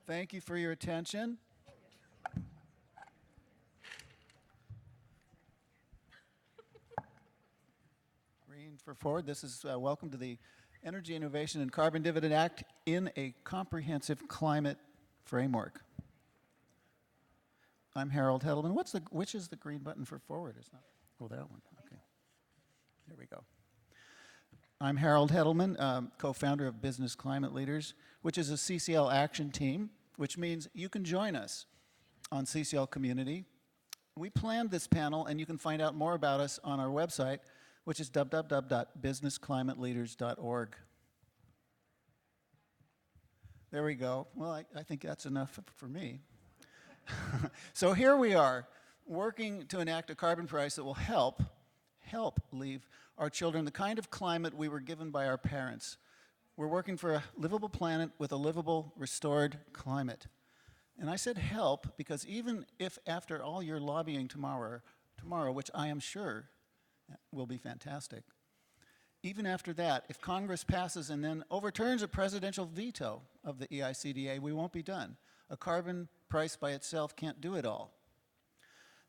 Thank you for your attention. Green for forward. This is welcome to the Energy Innovation and Carbon Dividend Act in a comprehensive climate framework. I'm Harold Edelman. Which is the green button for forward? It's not. Oh, that one. Okay. There we go. I'm Harold Edelman, co-founder of Business Climate Leaders, which is a CCL action team, which means you can join us on CCL Community. We planned this panel, and you can find out more about us on our website, which is www.businessclimateleaders.org. There we go. Well, I think that's enough for me. So here we are, working to enact a carbon price that will help leave our children the kind of climate we were given by our parents. We're working for a livable planet with a livable, restored climate. And I said help because even if after all your lobbying tomorrow, which I am sure will be fantastic, even after that, if Congress passes and then overturns a presidential veto of the EICDA, we won't be done. A carbon price by itself can't do it all.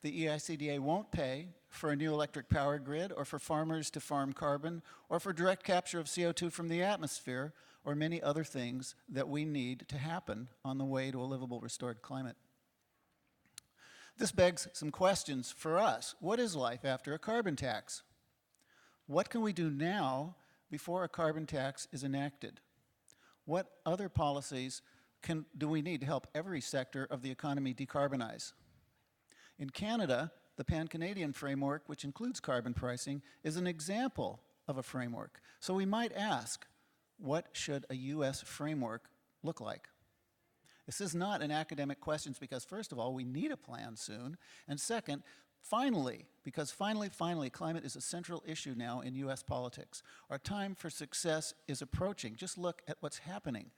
The EICDA won't pay for a new electric power grid or for farmers to farm carbon or for direct capture of CO2 from the atmosphere or many other things that we need to happen on the way to a livable, restored climate. This begs some questions for us. What is life after a carbon tax? What can we do now before a carbon tax is enacted? What other policies do we need to help every sector of the economy decarbonize? In Canada, the Pan-Canadian framework, which includes carbon pricing, is an example of a framework. So we might ask, what should a US framework look like? This is not an academic question because first of all, we need a plan soon. And second, finally, climate is a central issue now in US politics. Our time for success is approaching. Just look at what's happening.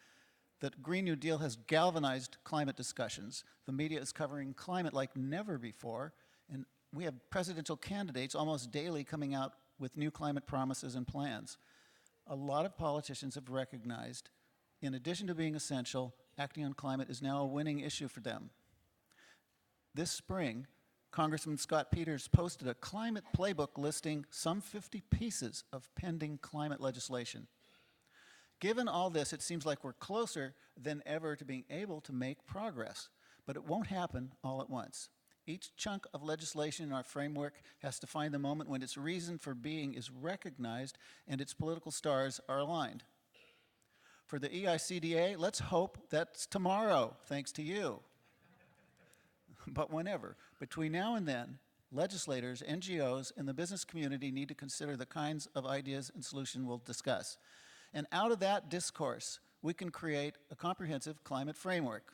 The Green New Deal has galvanized climate discussions. The media is covering climate like never before, and we have presidential candidates almost daily coming out with new climate promises and plans. A lot of politicians have recognized, in addition to being essential, acting on climate is now a winning issue for them. This spring, Congressman Scott Peters posted a climate playbook listing some 50 pieces of pending climate legislation. Given all this, it seems like we're closer than ever to being able to make progress, but it won't happen all at once. Each chunk of legislation in our framework has to find the moment when its reason for being is recognized and its political stars are aligned. For the EICDA, let's hope that's tomorrow, thanks to you. But whenever, between now and then, legislators, NGOs, and the business community need to consider the kinds of ideas and solutions we'll discuss. And out of that discourse, we can create a comprehensive climate framework.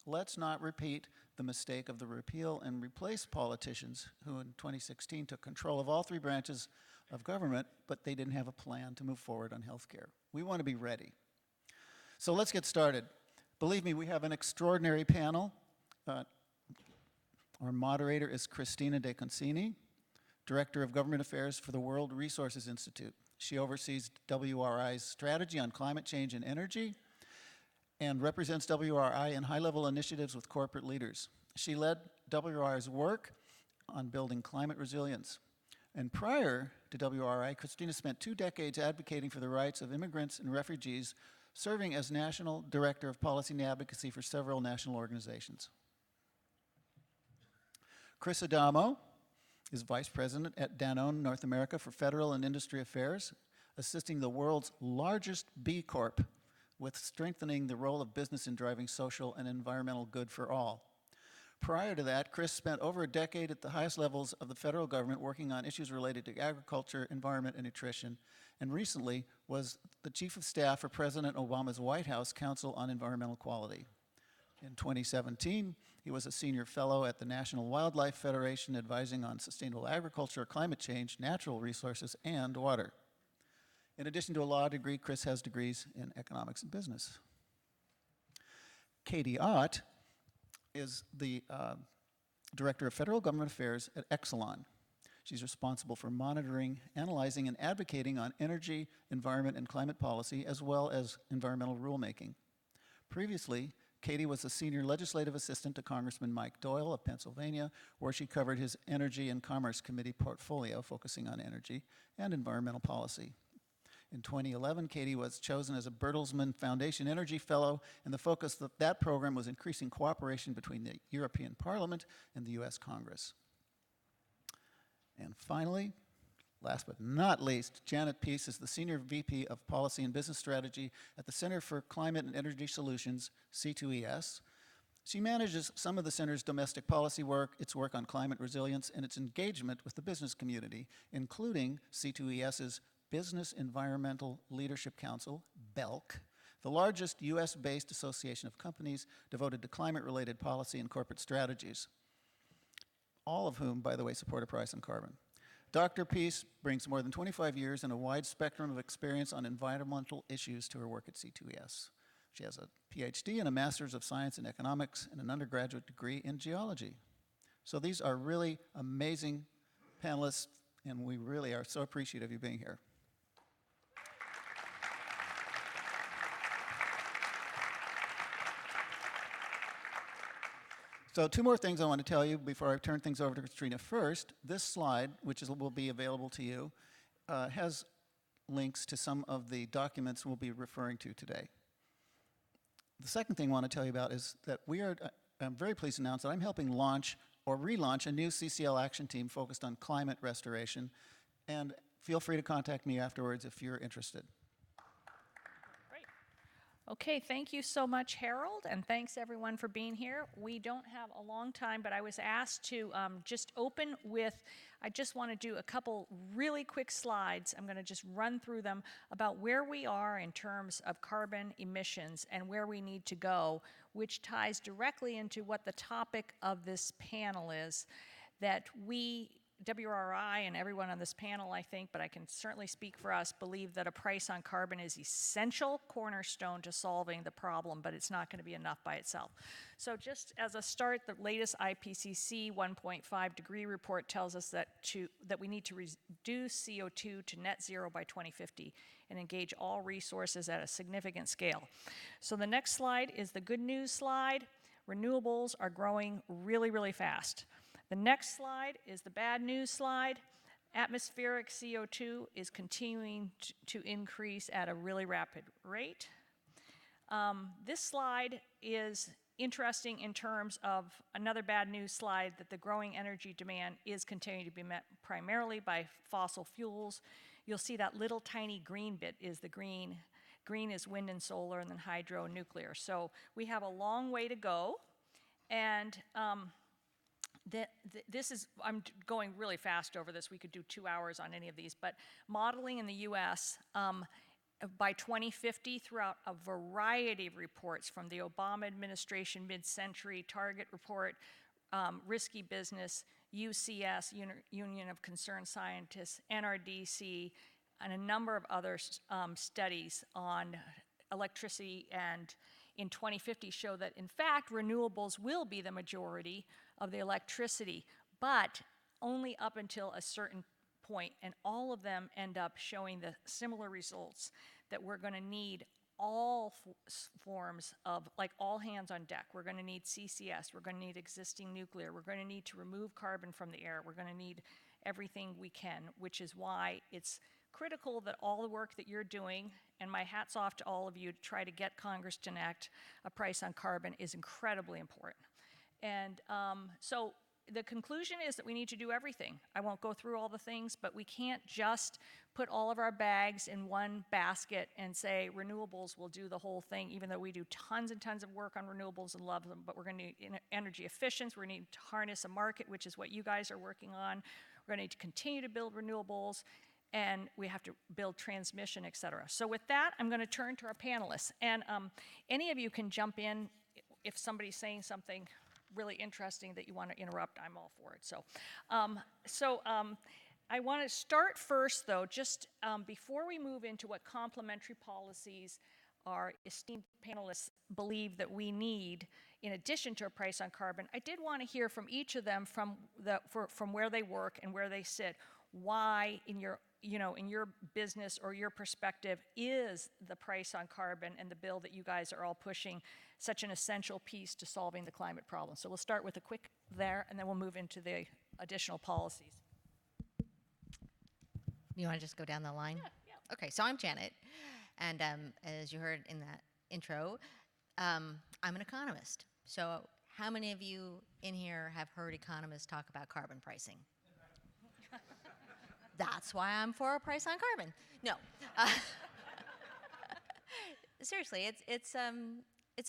Let's not repeat the mistake of the repeal and replace politicians who in 2016 took control of all three branches of government, but they didn't have a plan to move forward on healthcare. We want to be ready. So let's get started. Believe me, we have an extraordinary panel. Our moderator is Christina DeConcini, Director of Government Affairs for the World Resources Institute. She oversees WRI's strategy on climate change and energy and represents WRI in high-level initiatives with corporate leaders. She led WRI's work on building climate resilience. And prior to WRI, Christina spent 2 decades advocating for the rights of immigrants and refugees, serving as National Director of Policy and Advocacy for several national organizations. Chris Adamo is Vice President at Danone North America for Federal and Industry Affairs, assisting the world's largest B Corp with strengthening the role of business in driving social and environmental good for all. Prior to that, Chris spent over a decade at the highest levels of the federal government working on issues related to agriculture, environment, and nutrition, and recently was the Chief of Staff for President Obama's White House Council on Environmental Quality. In 2017, he was a senior fellow at the National Wildlife Federation advising on sustainable agriculture, climate change, natural resources, and water. In addition to a law degree, Chris has degrees in economics and business. Katie Ott is the Director of Federal Government Affairs at Exelon. She's responsible for monitoring, analyzing, and advocating on energy, environment, and climate policy, as well as environmental rulemaking. Previously, Katie was a senior legislative assistant to Congressman Mike Doyle of Pennsylvania, where she covered his Energy and Commerce Committee portfolio, focusing on energy and environmental policy. In 2011, Katie was chosen as a Bertelsmann Foundation Energy Fellow, and the focus of that program was increasing cooperation between the European Parliament and the US Congress. And finally, last but not least, Janet Peace is the Senior VP of Policy and Business Strategy at the Center for Climate and Energy Solutions, C2ES. She manages some of the center's domestic policy work, its work on climate resilience, and its engagement with the business community, including C2ES's Business Environmental Leadership Council, BELC, the largest US-based association of companies devoted to climate-related policy and corporate strategies, all of whom, by the way, support a price on carbon. Dr. Peace brings more than 25 years and a wide spectrum of experience on environmental issues to her work at C2ES. She has a PhD and a Master's of Science in Economics and an undergraduate degree in geology. So these are really amazing panelists, and we really are so appreciative of you being here. So 2 more things I want to tell you before I turn things over to Christina. First, this slide, which will be available to you, has links to some of the documents we'll be referring to today. The second thing I want to tell you about is that I'm very pleased to announce that I'm helping launch or relaunch a new CCL action team focused on climate restoration, and feel free to contact me afterwards if you're interested. Okay, thank you so much, Harold, and thanks everyone for being here. We don't have a long time, but I was asked to just open with, I just want to do a couple really quick slides. I'm going to just run through them about where we are in terms of carbon emissions and where we need to go, which ties directly into what the topic of this panel is, that we, WRI and everyone on this panel, I think, but I can certainly speak for us, believe that a price on carbon is essential cornerstone to solving the problem, but it's not going to be enough by itself. So just as a start, the latest IPCC 1.5 degree report tells us that we need to reduce CO2 to net zero by 2050 and engage all resources at a significant scale. So the next slide is the good news slide. Renewables are growing really, really fast. The next slide is the bad news slide. Atmospheric CO2 is continuing to increase at a really rapid rate. This slide is interesting in terms of another bad news slide, that the growing energy demand is continuing to be met primarily by fossil fuels. You'll see that little tiny green bit is the green. Green is wind and solar, and then hydro and nuclear. So we have a long way to go, and this is, I'm going really fast over this. We could do 2 hours on any of these, but modeling in the US by 2050 throughout a variety of reports from the Obama administration mid-century target report, Risky Business, UCS, Union of Concerned Scientists, NRDC, and a number of other studies on electricity, and in 2050 show that, in fact, renewables will be the majority of the electricity, but only up until a certain point, and all of them end up showing the similar results, that we're going to need all forms of, like, all hands on deck. We're going to need CCS, we're going to need existing nuclear, we're going to need to remove carbon from the air, we're going to need everything we can, which is why it's critical that all the work that you're doing, and my hat's off to all of you to try to get Congress to enact a price on carbon, is incredibly important. And so the conclusion is that we need to do everything. I won't go through all the things, but we can't just put all of our bags in one basket and say renewables will do the whole thing, even though we do tons and tons of work on renewables and love them, but we're going to need energy efficiency, we're going to need to harness a market, which is what you guys are working on. We're going to need to continue to build renewables, and we have to build transmission, et cetera. So with that, I'm going to turn to our panelists. And any of you can jump in if somebody's saying something really interesting that you want to interrupt. I'm all for it. So I want to start first, though, just before we move into what complementary policies our esteemed panelists believe that we need in addition to a price on carbon, I did want to hear from each of them from where they work and where they sit, why, in you know, in your business or your perspective, is the price on carbon and the bill that you guys are all pushing such an essential piece to solving the climate problem? So we'll start with a quick there, and then we'll move into the additional policies. You want to just go down the line? Yeah. Okay, so I'm Janet, and as you heard in that intro, I'm an economist. So how many of you in here have heard economists talk about carbon pricing? That's why I'm for a price on carbon. No. Seriously, it's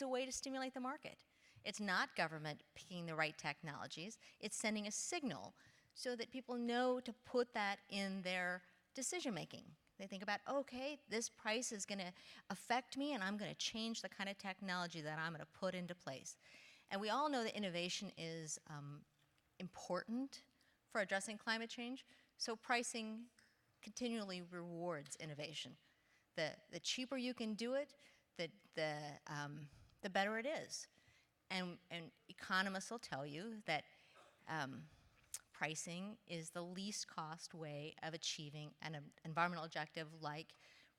a way to stimulate the market. It's not government picking the right technologies. It's sending a signal so that people know to put that in their decision making. They think about, okay, this price is going to affect me, and I'm going to change the kind of technology that I'm going to put into place. And we all know that innovation is important for addressing climate change, so pricing continually rewards innovation. The cheaper you can do it, the better it is. And economists will tell you that pricing is the least cost way of achieving an environmental objective like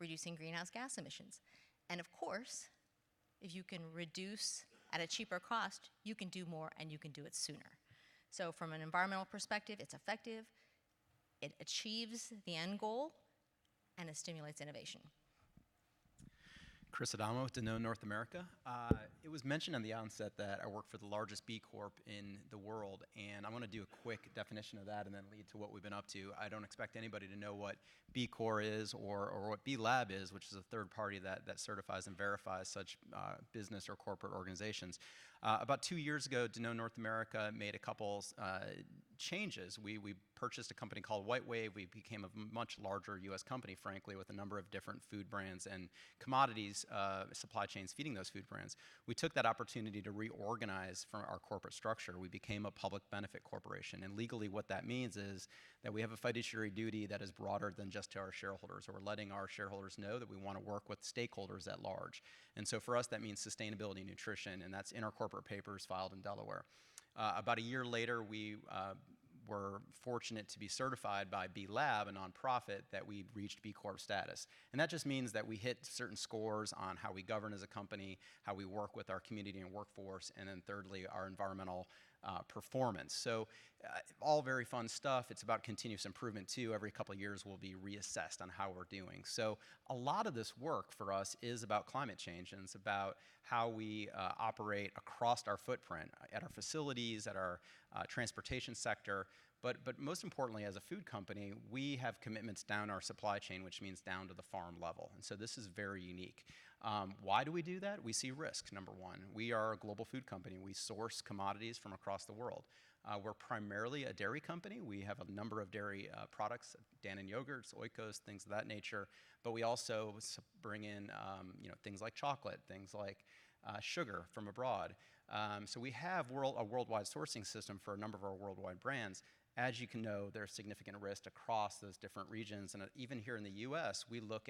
reducing greenhouse gas emissions. And of course, if you can reduce at a cheaper cost, you can do more and you can do it sooner. So from an environmental perspective, it's effective, it achieves the end goal, and it stimulates innovation. Chris Adamo with Danone North America. It was mentioned on the onset that I work for the largest B Corp in the world, and I want to do a quick definition of that and then lead to what we've been up to. I don't expect anybody to know what B Corp is or what B Lab is, which is a third party that certifies and verifies such business or corporate organizations. About 2 years ago, Danone North America made a couple changes. We purchased a company called White Wave. We became a much larger U.S. company, frankly, with a number of different food brands and commodities supply chains feeding those food brands. We took that opportunity to reorganize from our corporate structure. We became a public benefit corporation. And legally, what that means is that we have a fiduciary duty that is broader than just to our shareholders. So we're letting our shareholders know that we want to work with stakeholders at large. And so for us, that means sustainability and nutrition, and that's in our corporate papers filed in Delaware. About a year later, we were fortunate to be certified by B Lab, a nonprofit, that we reached B Corp status. And that just means that we hit certain scores on how we govern as a company, how we work with our community and workforce, and then thirdly, our environmental performance. So all very fun stuff. It's about continuous improvement too. Every couple of years we'll be reassessed on how we're doing. So a lot of this work for us is about climate change, and it's about how we operate across our footprint, at our facilities, at our transportation sector. But most importantly, as a food company, we have commitments down our supply chain, which means down to the farm level. And so this is very unique. Why do we do that? We see risk, number one. We are a global food company. We source commodities from across the world. We're primarily a dairy company. We have a number of dairy products, Danone yogurts, Oikos, things of that nature. But we also bring in things like chocolate, things like sugar from abroad. So we have a worldwide sourcing system for a number of our worldwide brands. As you can know, there's significant risk across those different regions. And even here in the U.S., we look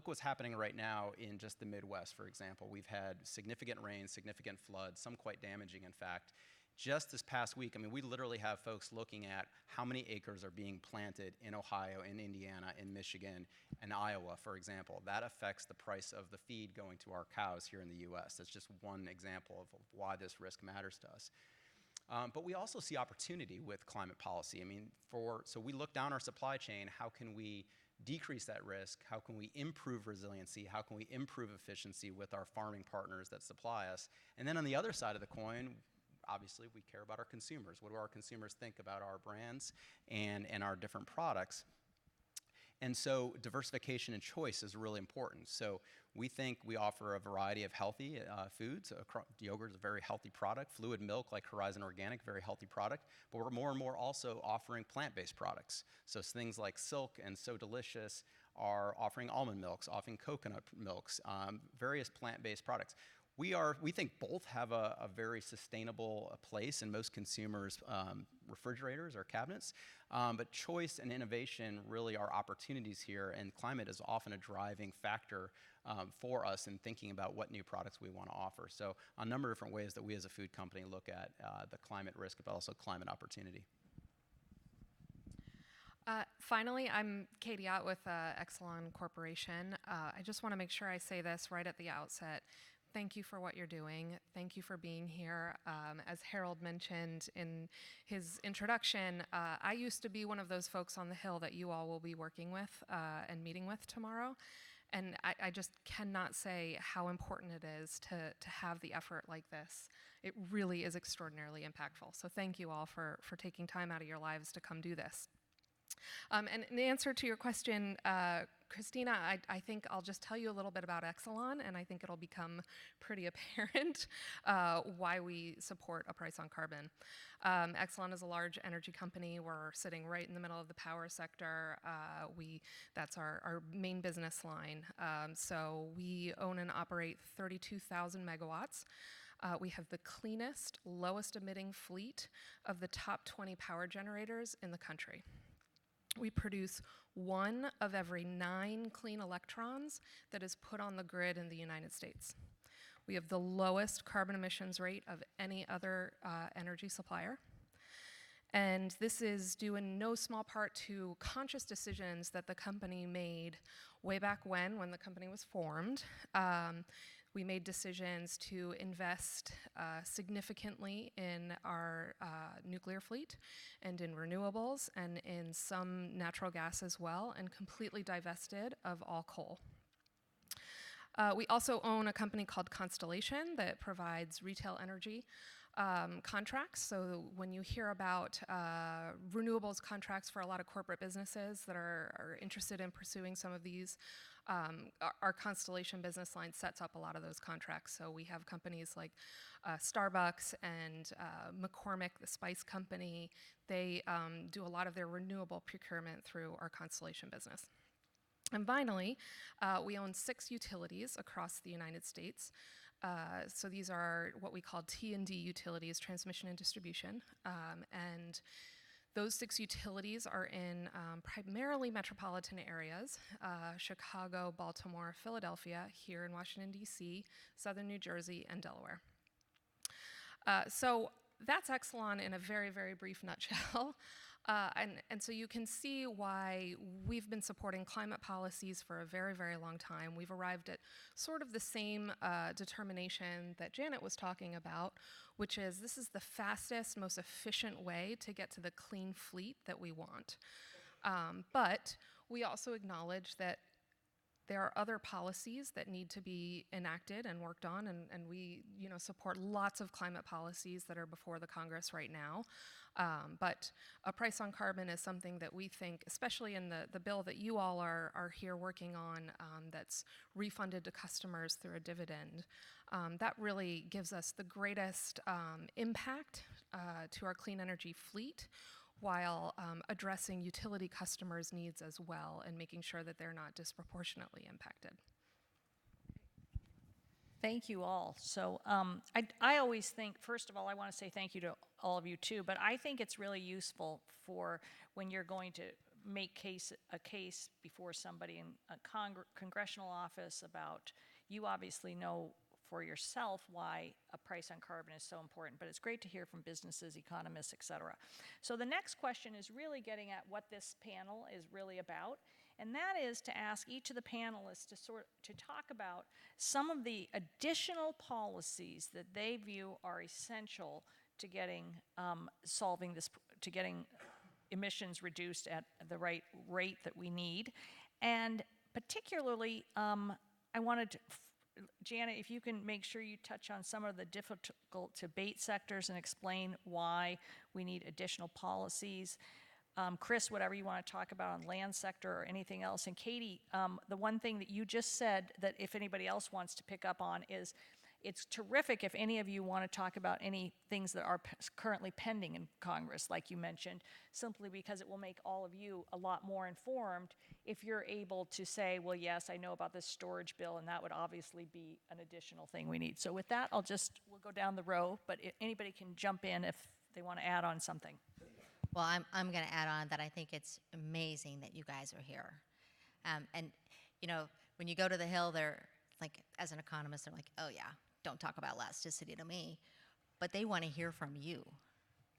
what's happening right now in just the Midwest, for example. We've had significant rain, significant floods, some quite damaging, in fact. Just this past week, I mean, we literally have folks looking at how many acres are being planted in Ohio, in Indiana, in Michigan, and Iowa, for example. That affects the price of the feed going to our cows here in the U.S. That's just one example of why this risk matters to us. But we also see opportunity with climate policy. I mean, so we look down our supply chain. How can we decrease that risk? How can we improve resiliency? How can we improve efficiency with our farming partners that supply us? And then on the other side of the coin, obviously, we care about our consumers. What do our consumers think about our brands and our different products? And so diversification and choice is really important. So we think we offer a variety of healthy foods. Yogurt is a very healthy product. Fluid milk, like Horizon Organic, very healthy product. But we're more and more also offering plant-based products. So things like Silk and So Delicious are offering almond milks, offering coconut milks, various plant-based products. We think both have a very sustainable place in most consumers' refrigerators or cabinets, but choice and innovation really are opportunities here, and climate is often a driving factor for us in thinking about what new products we want to offer. So a number of different ways that we as a food company look at the climate risk, but also climate opportunity. Finally, I'm Katie Ott with Exelon Corporation. I just want to make sure I say this right at the outset. Thank you for what you're doing. Thank you for being here. As Harold mentioned in his introduction, I used to be one of those folks on the Hill that you all will be working with and meeting with tomorrow. And I just cannot say how important it is to have the effort like this. It really is extraordinarily impactful. So thank you all for taking time out of your lives to come do this. And in answer to your question, Christina, I think I'll just tell you a little bit about Exelon, and I think it'll become pretty apparent why we support a price on carbon. Exelon is a large energy company. We're sitting right in the middle of the power sector. That's our main business line. So we own and operate 32,000 megawatts. We have the cleanest, lowest emitting fleet of the top 20 power generators in the country. We produce 1 of every 9 clean electrons that is put on the grid in the United States. We have the lowest carbon emissions rate of any other energy supplier. And this is due in no small part to conscious decisions that the company made way back when the company was formed. We made decisions to invest significantly in our nuclear fleet and in renewables and in some natural gas as well, and completely divested of all coal. We also own a company called Constellation that provides retail energy contracts. So when you hear about renewables contracts for a lot of corporate businesses that are interested in pursuing some of these, our Constellation business line sets up a lot of those contracts. So we have companies like Starbucks and McCormick, the spice company. They do a lot of their renewable procurement through our Constellation business. And finally, we own 6 utilities across the United States. So these are what we call T&D utilities, transmission and distribution. And those 6 utilities are in primarily metropolitan areas, Chicago, Baltimore, Philadelphia, here in Washington, D.C., Southern New Jersey, and Delaware. So that's Exelon in a very, very brief nutshell. And so you can see why we've been supporting climate policies for a very, very long time. We've arrived at sort of the same determination that Janet was talking about, which is this is the fastest, most efficient way to get to the clean fleet that we want. But we also acknowledge that there are other policies that need to be enacted and worked on, and we support lots of climate policies that are before the Congress right now. But a price on carbon is something that we think, especially in the bill that you all are here working on, that's refunded to customers through a dividend, that really gives us the greatest impact to our clean energy fleet, while addressing utility customers' needs as well and making sure that they're not disproportionately impacted. Thank you all. So I always think, first of all, I want to say thank you to all of you too, but I think it's really useful for when you're going to make a case before somebody in a congressional office about, you obviously know for yourself why a price on carbon is so important, but it's great to hear from businesses, economists, et cetera. So the next question is really getting at what this panel is really about, and that is to ask each of the panelists to talk about some of the additional policies that they view are essential to getting to getting emissions reduced at the right rate that we need, and particularly I wanted to. Janet, if you can make sure you touch on some of the difficult to abate sectors and explain why we need additional policies. Chris, whatever you want to talk about on land sector or anything else. And Katie, the one thing that you just said that if anybody else wants to pick up on is it's terrific if any of you want to talk about any things that are currently pending in Congress, like you mentioned, simply because it will make all of you a lot more informed if you're able to say, well, yes, I know about this storage bill, and that would obviously be an additional thing we need. So with that, we'll go down the row, but anybody can jump in if they want to add on something. Well, I'm going to add on that I think it's amazing that you guys are here. And, when you go to the Hill, they're like, as an economist, they're like, oh, yeah, don't talk about elasticity to me. But they want to hear from you.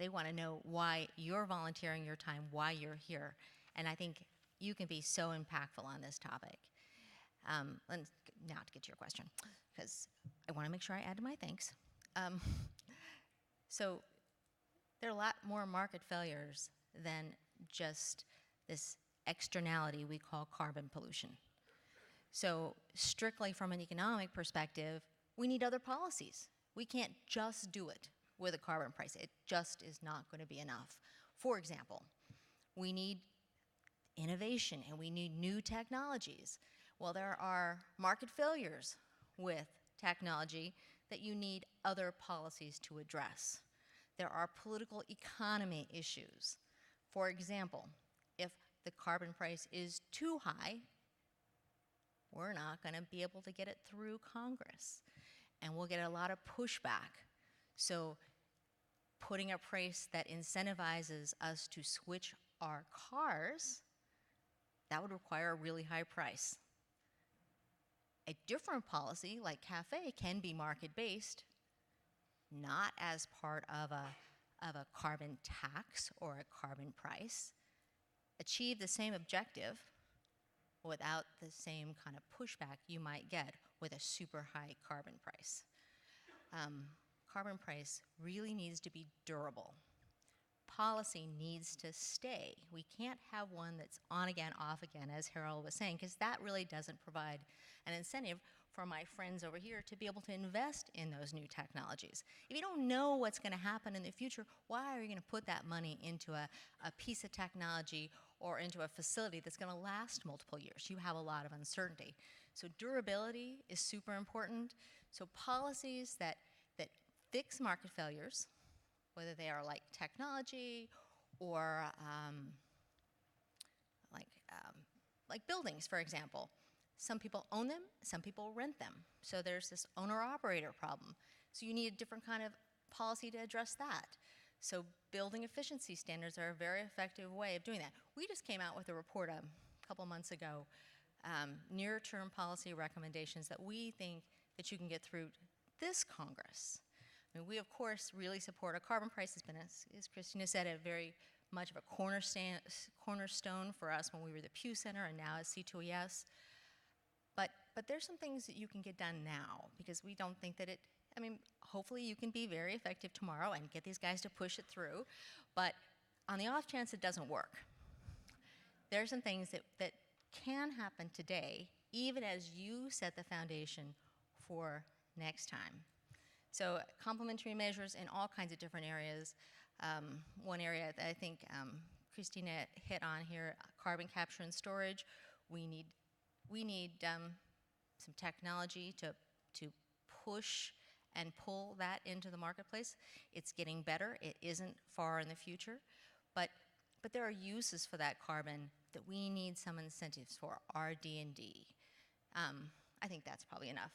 They want to know why you're volunteering your time, why you're here. And I think you can be so impactful on this topic. And now to get to your question, because I want to make sure I add to my thanks. So there are a lot more market failures than just this externality we call carbon pollution. So strictly from an economic perspective, we need other policies. We can't just do it with a carbon price. It just is not going to be enough. For example, we need innovation and we need new technologies. Well, there are market failures with technology that you need other policies to address. There are political economy issues. For example, if the carbon price is too high, we're not going to be able to get it through Congress. And we'll get a lot of pushback. So putting a price that incentivizes us to switch our cars, that would require a really high price. A different policy, like CAFE, can be market-based, not as part of a carbon tax or a carbon price, achieve the same objective without the same kind of pushback you might get with a super high carbon price. Carbon price really needs to be durable. Policy needs to stay. We can't have one that's on again, off again, as Harold was saying, because that really doesn't provide an incentive for my friends over here to be able to invest in those new technologies. If you don't know what's going to happen in the future, why are you going to put that money into a piece of technology or into a facility that's going to last multiple years? You have a lot of uncertainty. So durability is super important. So policies that fix market failures, whether they are like technology or like buildings, for example. Some people own them, some people rent them. So there's this owner-operator problem. So you need a different kind of policy to address that. So building efficiency standards are a very effective way of doing that. We just came out with a report a couple months ago, near-term policy recommendations that we think that you can get through this Congress. I mean, we, of course, really support a carbon price. Has been, as Christina said, a very much of a cornerstone for us when we were the Pew Center and now at C2ES. But there's some things that you can get done now because we don't think that I mean, hopefully you can be very effective tomorrow and get these guys to push it through. But on the off chance it doesn't work, there are some things that can happen today, even as you set the foundation for next time. So complementary measures in all kinds of different areas. One area that I think Christina hit on here, carbon capture and storage. We need some technology to push and pull that into the marketplace. It's getting better. It isn't far in the future. But there are uses for that carbon that we need some incentives for, RD&D. I think that's probably enough.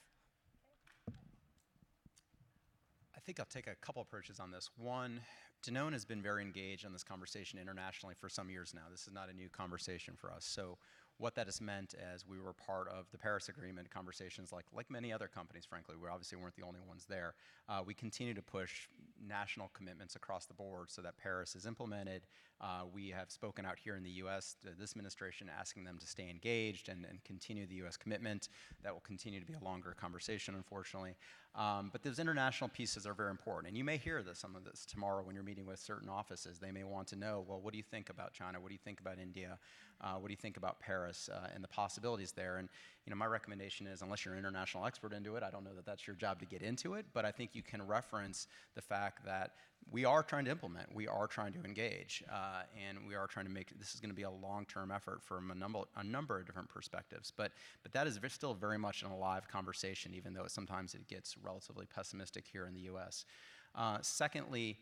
I think I'll take a couple approaches on this. One, Danone has been very engaged on this conversation internationally for some years now. This is not a new conversation for us. So what that has meant as we were part of the Paris Agreement conversations, like many other companies, frankly, we obviously weren't the only ones there. We continue to push national commitments across the board so that Paris is implemented. We have spoken out here in the U.S. to this administration asking them to stay engaged and continue the U.S. commitment. That will continue to be a longer conversation, unfortunately. But those international pieces are very important. And you may hear some of this tomorrow when you're meeting with certain offices. They may want to know, well, what do you think about China? What do you think about India? What do you think about Paris and the possibilities there? And my recommendation is, unless you're an international expert into it, I don't know that that's your job to get into it, but I think you can reference the fact that we are trying to implement, we are trying to engage, and we are trying to make, this is going to be a long-term effort from a number of different perspectives. But that is still very much an alive conversation, even though sometimes it gets relatively pessimistic here in the U.S. Secondly,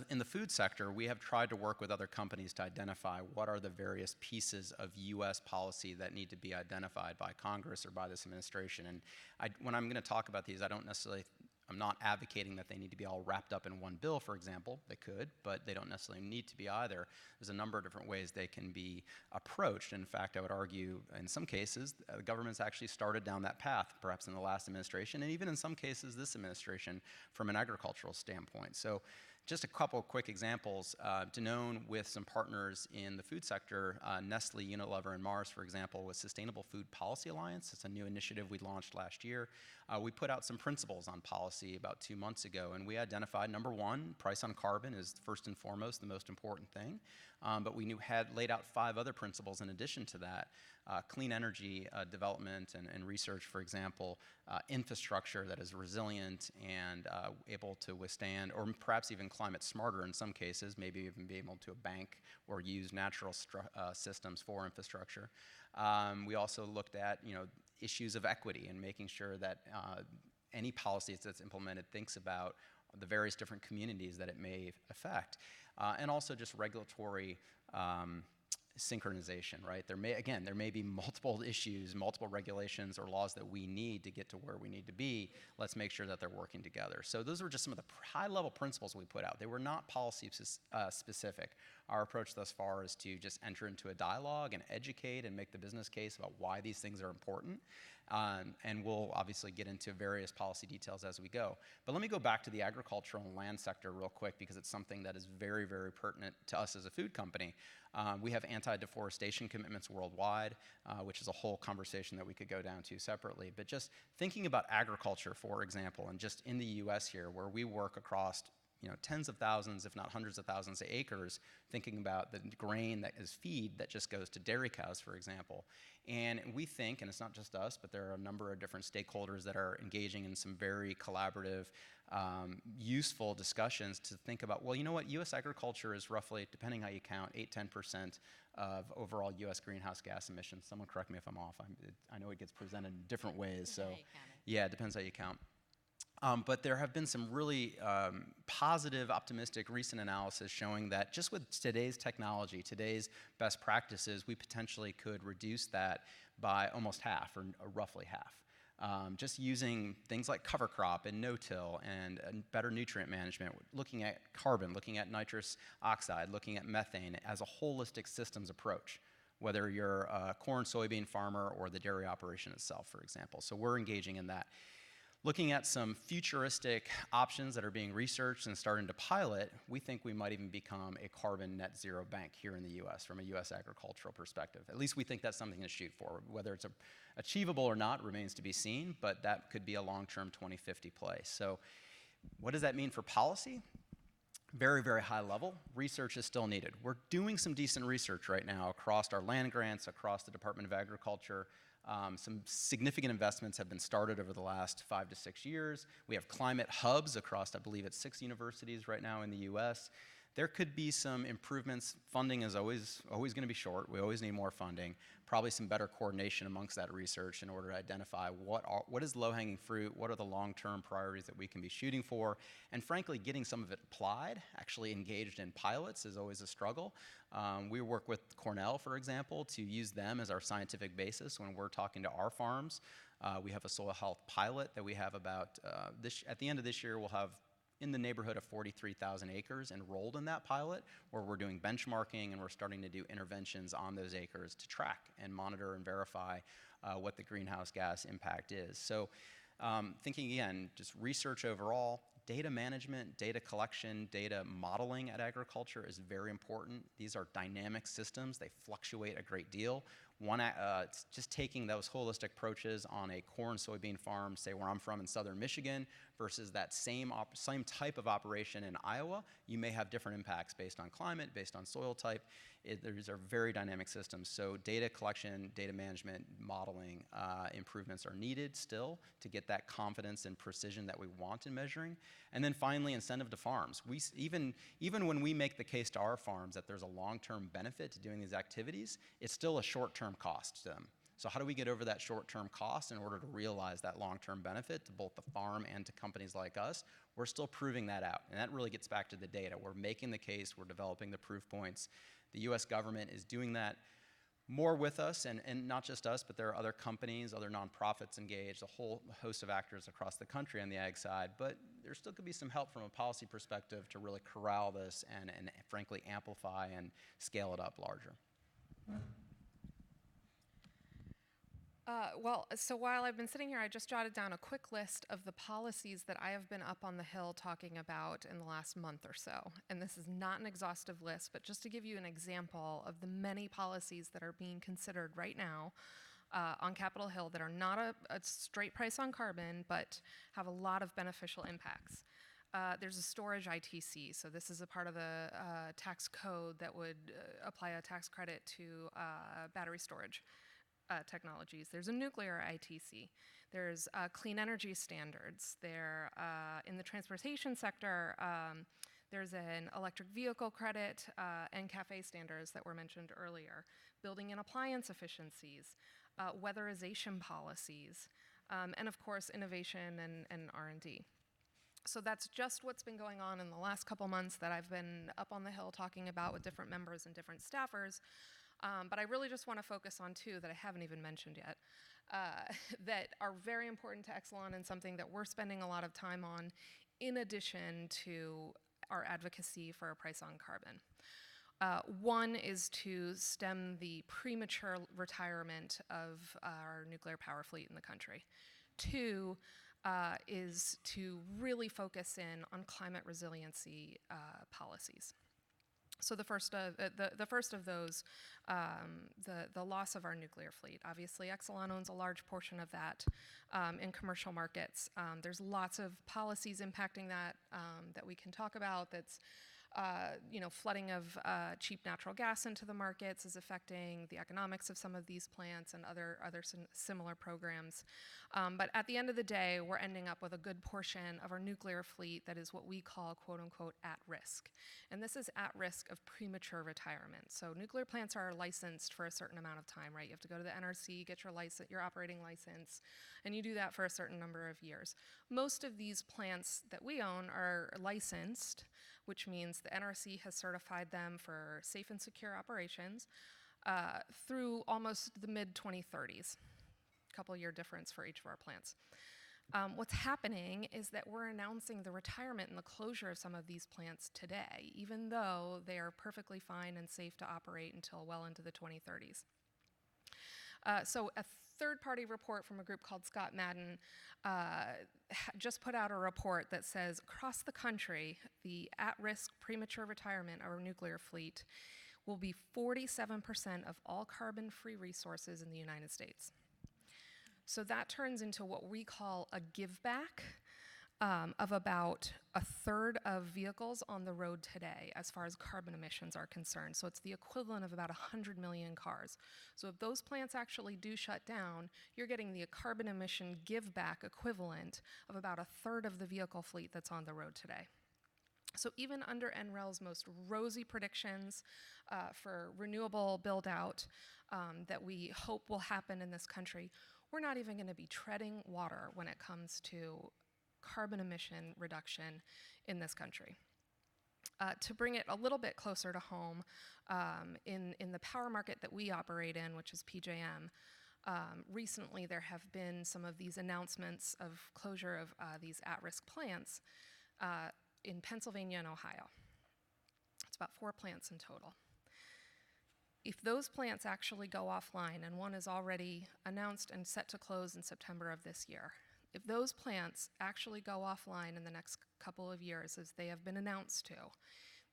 in the food sector, we have tried to work with other companies to identify what are the various pieces of U.S. policy that need to be identified by Congress or by this administration. And when I'm going to talk about these, I'm not advocating that they need to be all wrapped up in one bill, for example. They could, but they don't necessarily need to be either. There's a number of different ways they can be approached. In fact, I would argue in some cases, the government's actually started down that path, perhaps in the last administration, and even in some cases this administration from an agricultural standpoint. So just a couple of quick examples. Danone with some partners in the food sector, Nestle, Unilever, and Mars, for example, with Sustainable Food Policy Alliance. It's a new initiative we launched last year. We put out some principles on policy about 2 months ago, and we identified, number one, price on carbon is first and foremost the most important thing. But we had laid out 5 other principles in addition to that. Clean energy development and research, for example, infrastructure that is resilient and able to withstand, or perhaps even climate smarter in some cases, maybe even be able to bank or use natural systems for infrastructure. We also looked at issues of equity and making sure that any policies that's implemented thinks about the various different communities that it may affect, and also just regulatory synchronization, right? There may be multiple issues, multiple regulations or laws that we need to get to where we need to be. Let's make sure that they're working together. So those were just some of the high-level principles we put out. They were not policy specific. Our approach thus far is to just enter into a dialogue and educate and make the business case about why these things are important. And we'll obviously get into various policy details as we go. But let me go back to the agricultural and land sector real quick, because it's something that is very, very pertinent to us as a food company. We have anti-deforestation commitments worldwide, which is a whole conversation that we could go down to separately. But just thinking about agriculture, for example, and just in the US here, where we work across tens of thousands, if not hundreds of thousands of acres, thinking about the grain that is feed that just goes to dairy cows, for example. And we think, and it's not just us, but there are a number of different stakeholders that are engaging in some very collaborative, useful discussions to think about, well, you know what, US agriculture is roughly, depending how you count, 8-10% of overall US greenhouse gas emissions. Someone correct me if I'm off. I know it gets presented in different ways, so yeah, it depends how you count. But there have been some really positive, optimistic recent analysis showing that just with today's technology, today's best practices, we potentially could reduce that by almost half, or roughly half. Just using things like cover crop and no-till and better nutrient management, looking at carbon, looking at nitrous oxide, looking at methane as a holistic systems approach, whether you're a corn, soybean farmer or the dairy operation itself, for example. So we're engaging in that. Looking at some futuristic options that are being researched and starting to pilot, we think we might even become a carbon net zero bank here in the US from a US agricultural perspective. At least we think that's something to shoot for. Whether it's achievable or not remains to be seen, but that could be a long-term 2050 play. So what does that mean for policy? Very, very high level. Research is still needed. We're doing some decent research right now across our land grants, across the Department of Agriculture. Some significant investments have been started over the last 5 to 6 years. We have climate hubs across, I believe it's 6 universities right now in the US. There could be some improvements. Funding is always going to be short. We always need more funding. Probably some better coordination amongst that research in order to identify what is low-hanging fruit, what are the long-term priorities that we can be shooting for, and frankly, getting some of it applied, actually engaged in pilots is always a struggle. We work with Cornell, for example, to use them as our scientific basis when we're talking to our farms. We have a soil health pilot that we have about, at the end of this year, we'll have in the neighborhood of 43,000 acres enrolled in that pilot, where we're doing benchmarking and we're starting to do interventions on those acres to track and monitor and verify what the greenhouse gas impact is. So thinking again, just research overall, data management, data collection, data modeling at agriculture is very important. These are dynamic systems. They fluctuate a great deal. It's just taking those holistic approaches on a corn soybean farm, say where I'm from in southern Michigan, versus that same type of operation in Iowa, you may have different impacts based on climate, based on soil type. These are very dynamic systems. So data collection, data management, modeling improvements are needed still to get that confidence and precision that we want in measuring. And then finally, incentive to farms. Even when we make the case to our farms that there's a long-term benefit to doing these activities, it's still a short-term cost to them. So how do we get over that short-term cost in order to realize that long-term benefit to both the farm and to companies like us? We're still proving that out, and that really gets back to the data. We're making the case, we're developing the proof points. The US government is doing that more with us, and not just us, but there are other companies, other nonprofits engaged, a whole host of actors across the country on the ag side, but there still could be some help from a policy perspective to really corral this and frankly amplify and scale it up larger. So while I've been sitting here, I just jotted down a quick list of the policies that I have been up on the Hill talking about in the last month or so. And this is not an exhaustive list, but just to give you an example of the many policies that are being considered right now on Capitol Hill that are not a straight price on carbon, but have a lot of beneficial impacts. There's a storage ITC, so this is a part of the tax code that would apply a tax credit to battery storage technologies. There's a nuclear ITC. There's clean energy standards. There, in the transportation sector, there's an electric vehicle credit and CAFE standards that were mentioned earlier. Building and appliance efficiencies, weatherization policies, and of course, innovation and R&D. So that's just what's been going on in the last couple months that I've been up on the Hill talking about with different members and different staffers. But I really just want to focus on two that I haven't even mentioned yet that are very important to Exelon and something that we're spending a lot of time on in addition to our advocacy for a price on carbon. One is to stem the premature retirement of our nuclear power fleet in the country. Two is to really focus in on climate resiliency policies. So the first of those, the loss of our nuclear fleet. Obviously, Exelon owns a large portion of that in commercial markets. There's lots of policies impacting that that we can talk about. That's flooding of cheap natural gas into the markets is affecting the economics of some of these plants and other similar programs. But at the end of the day, we're ending up with a good portion of our nuclear fleet that is what we call, quote unquote, at risk. And this is at risk of premature retirement. So nuclear plants are licensed for a certain amount of time, right? You have to go to the NRC, get your operating license, and you do that for a certain number of years. Most of these plants that we own are licensed, which means the NRC has certified them for safe and secure operations through almost the mid-2030s, couple-year difference for each of our plants. What's happening is that we're announcing the retirement and the closure of some of these plants today, even though they are perfectly fine and safe to operate until well into the 2030s. So a third-party report from a group called Scott Madden just put out a report that says across the country, the at-risk premature retirement of our nuclear fleet will be 47% of all carbon-free resources in the United States. So that turns into what we call a give back of about a third of vehicles on the road today as far as carbon emissions are concerned. So it's the equivalent of about 100 million cars. So if those plants actually do shut down, you're getting the carbon emission give back equivalent of about a third of the vehicle fleet that's on the road today. So even under NREL's most rosy predictions for renewable build out that we hope will happen in this country, we're not even going to be treading water when it comes to carbon emission reduction in this country. To bring it a little bit closer to home, in the power market that we operate in, which is PJM, recently there have been some of these announcements of closure of these at-risk plants in Pennsylvania and Ohio. It's about 4 plants in total. If those plants actually go offline, and one is already announced and set to close in September of this year, if those plants actually go offline in the next couple of years, as they have been announced to,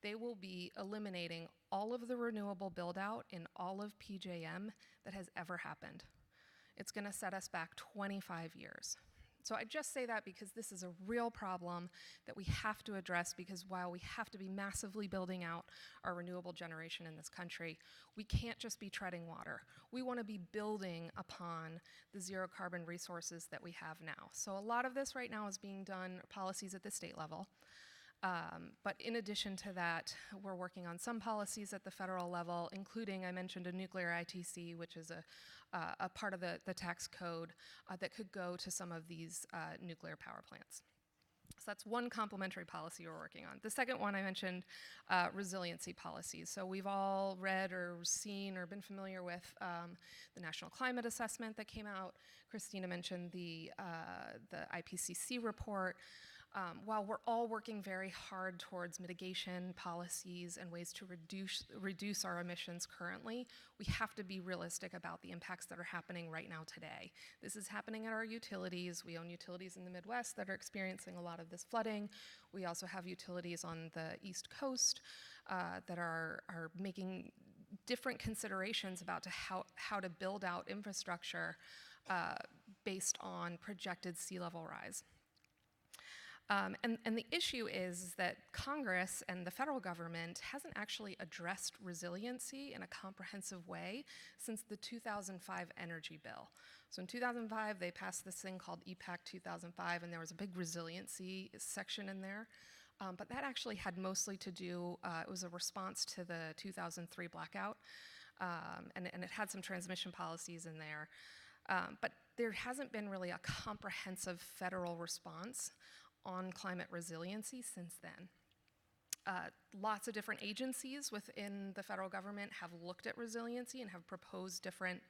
they will be eliminating all of the renewable build-out in all of PJM that has ever happened. It's going to set us back 25 years. So I just say that because this is a real problem that we have to address, because while we have to be massively building out our renewable generation in this country, we can't just be treading water. We want to be building upon the zero carbon resources that we have now. So a lot of this right now is being done, policies at the state level. But in addition to that, we're working on some policies at the federal level, including, I mentioned, a nuclear ITC, which is a part of the tax code that could go to some of these nuclear power plants. So that's one complementary policy we're working on. The second one I mentioned, resiliency policies. So we've all read or seen or been familiar with the National Climate Assessment that came out. Christina mentioned the IPCC report. While we're all working very hard towards mitigation policies and ways to reduce our emissions currently, we have to be realistic about the impacts that are happening right now today. This is happening at our utilities. We own utilities in the Midwest that are experiencing a lot of this flooding. We also have utilities on the East Coast that are making different considerations about how to build out infrastructure based on projected sea level rise. And the issue is that Congress and the federal government hasn't actually addressed resiliency in a comprehensive way since the 2005 energy bill. So in 2005, they passed this thing called EPAC 2005, and there was a big resiliency section in there. But that actually had mostly to do, it was a response to the 2003 blackout, and it had some transmission policies in there. But there hasn't been really a comprehensive federal response on climate resiliency since then. Lots of different agencies within the federal government have looked at resiliency and have proposed different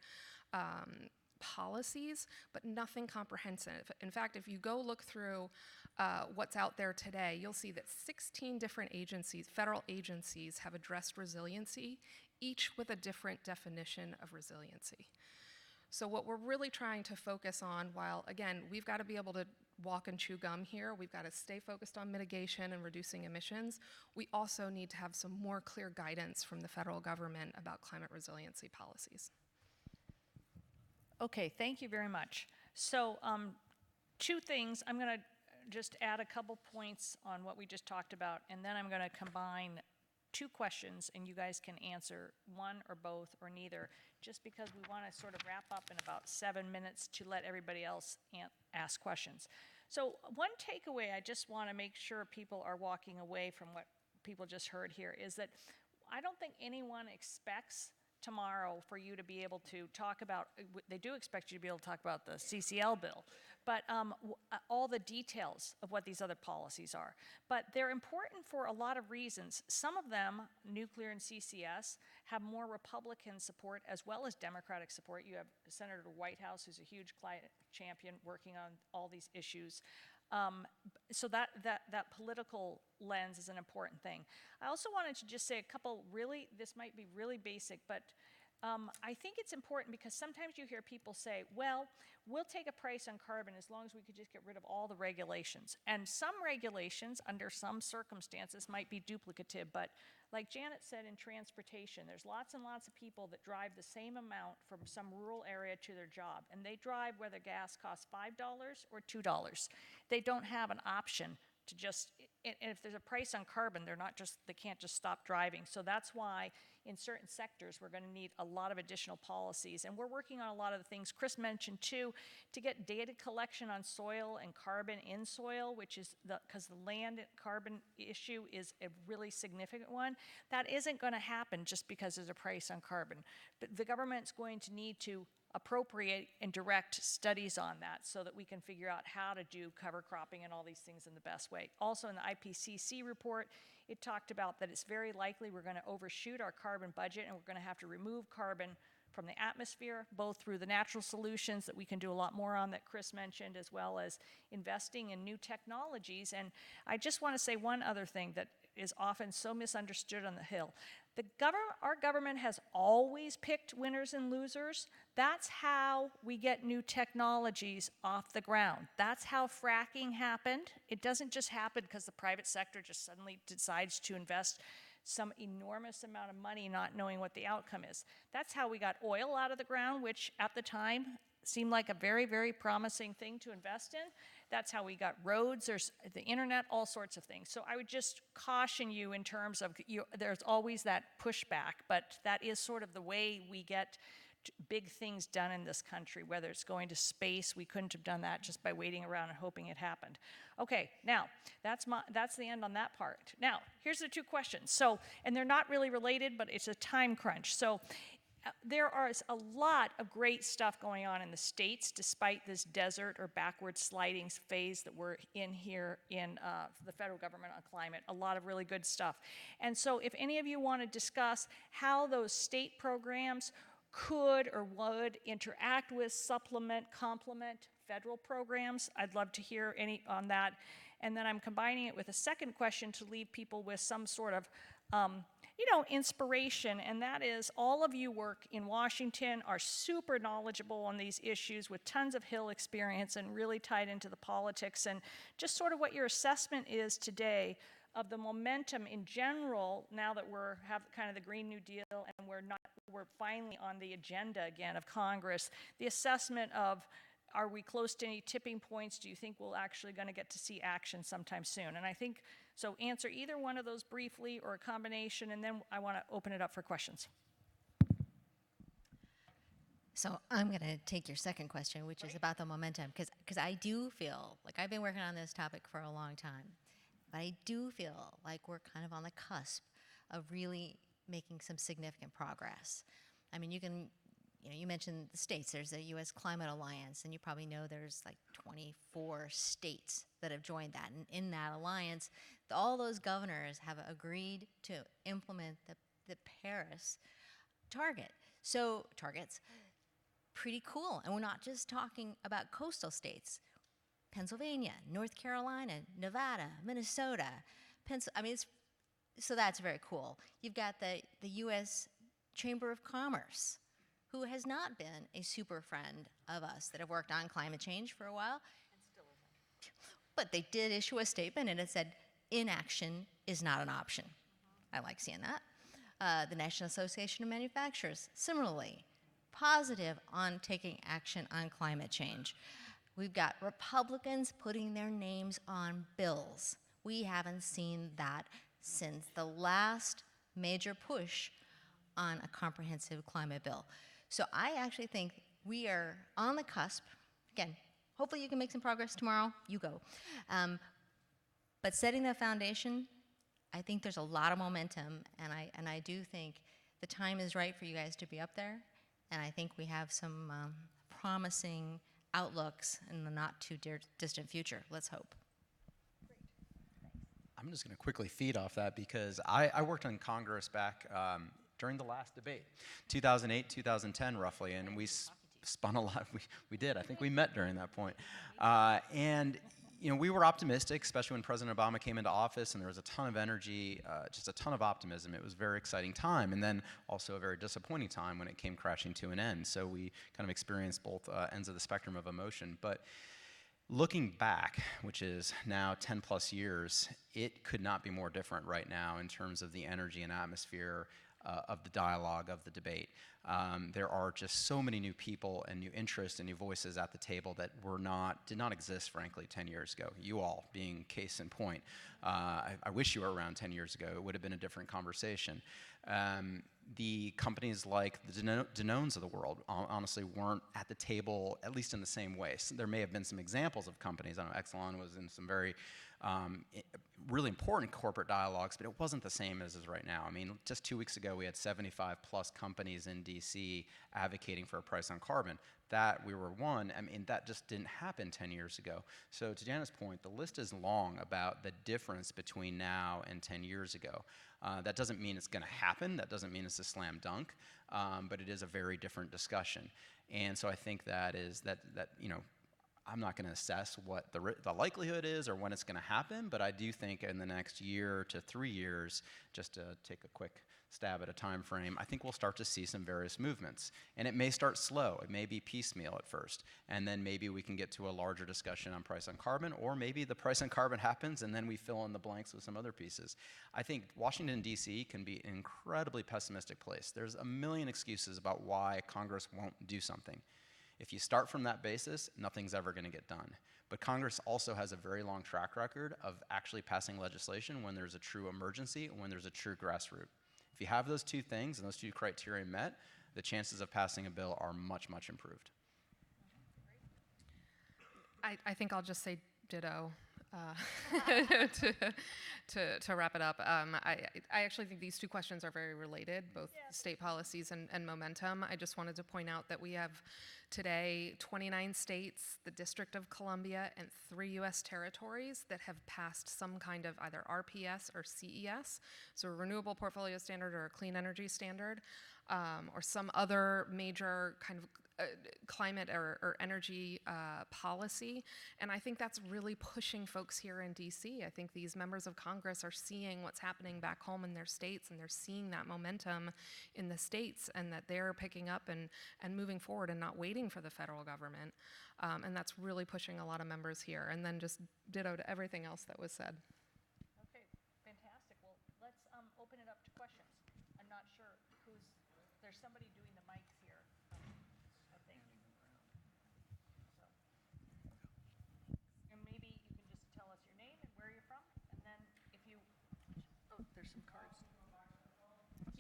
policies, but nothing comprehensive. In fact, if you go look through what's out there today, you'll see that 16 different agencies, federal agencies, have addressed resiliency, each with a different definition of resiliency. So what we're really trying to focus on, while again, we've got to be able to walk and chew gum here, we've got to stay focused on mitigation and reducing emissions, we also need to have some more clear guidance from the federal government about climate resiliency policies. Okay, thank you very much. So two things, I'm going to just add a couple points on what we just talked about, and then I'm going to combine two questions, and you guys can answer one or both or neither, just because we want to sort of wrap up in about 7 minutes to let everybody else ask questions. So one takeaway I just want to make sure people are walking away from what people just heard here is that I don't think anyone expects tomorrow for you to be able to talk about, they do expect you to be able to talk about the CCL bill, but all the details of what these other policies are. But they're important for a lot of reasons. Some of them, nuclear and CCS, have more Republican support as well as Democratic support. You have Senator Whitehouse, who's a huge climate champion, working on all these issues. So that political lens is an important thing. I also wanted to just say a couple really, this might be really basic, but I think it's important because sometimes you hear people say, well, we'll take a price on carbon as long as we could just get rid of all the regulations. And some regulations, under some circumstances, might be duplicative, but like Janet said in transportation, there's lots and lots of people that drive the same amount from some rural area to their job, and they drive whether gas costs $5 or $2. They don't have an option to just, and if there's a price on carbon, they can't just stop driving. So that's why in certain sectors we're going to need a lot of additional policies, and we're working on a lot of the things Chris mentioned too, to get data collection on soil and carbon in soil, which is because the land carbon issue is a really significant one. That isn't going to happen just because there's a price on carbon, but the government's going to need to appropriate and direct studies on that so that we can figure out how to do cover cropping and all these things in the best way. Also in the IPCC report, it talked about that it's very likely we're going to overshoot our carbon budget and we're going to have to remove carbon from the atmosphere, both through the natural solutions that we can do a lot more on that Chris mentioned, as well as investing in new technologies. And I just want to say one other thing that is often so misunderstood on the Hill. Our government has always picked winners and losers. That's how we get new technologies off the ground. That's how fracking happened. It doesn't just happen because the private sector just suddenly decides to invest some enormous amount of money not knowing what the outcome is. That's how we got oil out of the ground, which at the time seemed like a very, very promising thing to invest in. That's how we got roads, there's the internet, all sorts of things. So I would just caution you in terms of, there's always that pushback, but that is sort of the way we get big things done in this country, whether it's going to space. We couldn't have done that just by waiting around and hoping it happened. Okay, now, that's the end on that part. Now, here's the two questions. So, and they're not really related, but it's a time crunch. So, there is a lot of great stuff going on in the states, despite this desert or backward sliding phase that we're in here in the federal government on climate. A lot of really good stuff. And so if any of you want to discuss how those state programs could or would interact with, supplement, complement federal programs, I'd love to hear any on that. And then I'm combining it with a second question to leave people with some sort of inspiration, and that is all of you work in Washington, are super knowledgeable on these issues with tons of Hill experience and really tied into the politics, and just sort of what your assessment is today of the momentum in general now that have kind of the Green New Deal and we're finally on the agenda again of Congress, the assessment of are we close to any tipping points? Do you think we're actually going to get to see action sometime soon? And I think, so answer either one of those briefly or a combination, and then I want to open it up for questions. So I'm going to take your second question, which is about the momentum, because I do feel like I've been working on this topic for a long time, but I do feel like we're kind of on the cusp of really making some significant progress. I mean, you mentioned the states. There's the U.S. Climate Alliance, and you probably know there's like 24 states that have joined that. And in that alliance, all those governors have agreed to implement the Paris targets. Pretty cool. And we're not just talking about coastal states. Pennsylvania, North Carolina, Nevada, Minnesota, so that's very cool. You've got the U.S. Chamber of Commerce, who has not been a super friend of us that have worked on climate change for a while. And still isn't. But they did issue a statement, and it said, inaction is not an option. I like seeing that. The National Association of Manufacturers, similarly, positive on taking action on climate change. We've got Republicans putting their names on bills. We haven't seen that since the last major push on a comprehensive climate bill. So I actually think we are on the cusp. Again, hopefully you can make some progress tomorrow. You go. But setting that foundation, I think there's a lot of momentum, and I do think the time is right for you guys to be up there. And I think we have some promising outlooks in the not too distant future. Let's hope. I'm just going to quickly feed off that because I worked in Congress back during the last debate, 2008, 2010 roughly, and we spun a lot. We did. I think we met during that point. And we were optimistic, especially when President Obama came into office, and there was a ton of energy, just a ton of optimism. It was a very exciting time, and then also a very disappointing time when it came crashing to an end. So we kind of experienced both ends of the spectrum of emotion. But looking back, which is now 10 plus years, it could not be more different right now in terms of the energy and atmosphere of the dialogue, of the debate. There are just so many new people and new interests and new voices at the table that did not exist, frankly, 10 years ago. You all being case in point. I wish you were around 10 years ago. It would have been a different conversation. The companies like the Danones of the world honestly weren't at the table, at least in the same way. So there may have been some examples of companies. I know Exelon was in some very really important corporate dialogues, but it wasn't the same as is right now. I mean, just 2 weeks ago, we had 75 plus companies in DC advocating for a price on carbon. That we were one. I mean, that just didn't happen 10 years ago. So to Jana's point, the list is long about the difference between now and 10 years ago. That doesn't mean it's going to happen. That doesn't mean it's a slam dunk, but it is a very different discussion. And so I think that I'm not going to assess what the likelihood is or when it's going to happen, but I do think in the next year to 3 years, just to take a quick stab at a time frame, I think we'll start to see some various movements. And it may start slow. It may be piecemeal at first. And then maybe we can get to a larger discussion on price on carbon, or maybe the price on carbon happens and then we fill in the blanks with some other pieces. I think Washington, D.C. can be an incredibly pessimistic place. There's a million excuses about why Congress won't do something. If you start from that basis, nothing's ever going to get done. But Congress also has a very long track record of actually passing legislation when there's a true emergency and when there's a true grassroots. If you have those two things and those two criteria met, the chances of passing a bill are much, much improved. I think I'll just say ditto to wrap it up. I actually think these two questions are very related, both state policies and momentum. I just wanted to point out that we have today 29 states, the District of Columbia, and 3 U.S. territories that have passed some kind of either RPS or CES, so a renewable portfolio standard or a clean energy standard, or some other major kind of climate or energy policy. And I think that's really pushing folks here in DC. I think these members of Congress are seeing what's happening back home in their states, and they're seeing that momentum in the states, and that they're picking up and moving forward and not waiting for the federal government. And that's really pushing a lot of members here. And then just ditto to everything else that was said. Okay, fantastic. Well, let's open it up to questions. I'm not sure there's somebody doing the mics here, I think. So, and maybe you can just tell us your name and where you're from, and then if you, there's some cards.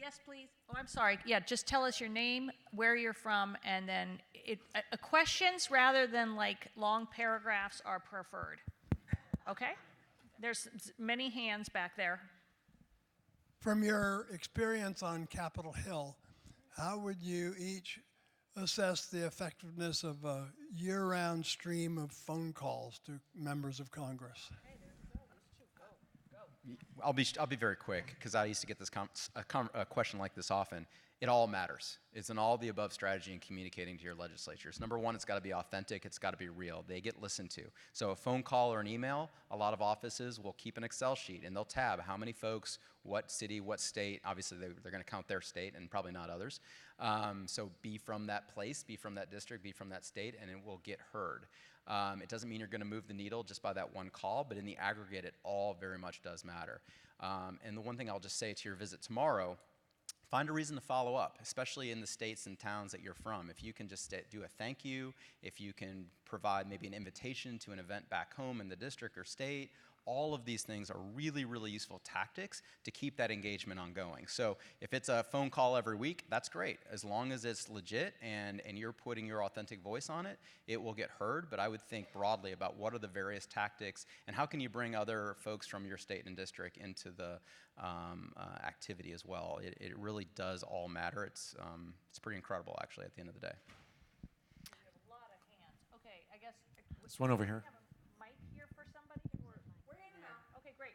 Yes, please. Oh, I'm sorry. Yeah, just tell us your name, where you're from, and then questions rather than like long paragraphs are preferred. Okay? There's many hands back there. From your experience on Capitol Hill, how would you each assess the effectiveness of a year-round stream of phone calls to members of Congress? I'll be very quick, because I used to get this a question like this often. It all matters. It's an all-the-above strategy in communicating to your legislatures. Number one, it's got to be authentic. It's got to be real. They get listened to. So a phone call or an email, a lot of offices will keep an Excel sheet, and they'll tab how many folks, what city, what state. Obviously, they're going to count their state and probably not others. So be from that place, be from that district, be from that state, and it will get heard. It doesn't mean you're going to move the needle just by that one call, but in the aggregate, it all very much does matter. And the one thing I'll just say to your visit tomorrow, find a reason to follow up, especially in the states and towns that you're from. If you can just do a thank you, if you can provide maybe an invitation to an event back home in the district or state, all of these things are really, really useful tactics to keep that engagement ongoing. So if it's a phone call every week, that's great. As long as it's legit and you're putting your authentic voice on it, it will get heard. But I would think broadly about what are the various tactics and how can you bring other folks from your state and district into the activity as well. It really does all matter. It's pretty incredible, actually, at the end of the day. We have a lot of hands. Okay, I guess. There's one over here. Have a mic here for somebody? We're handing out. Okay, great.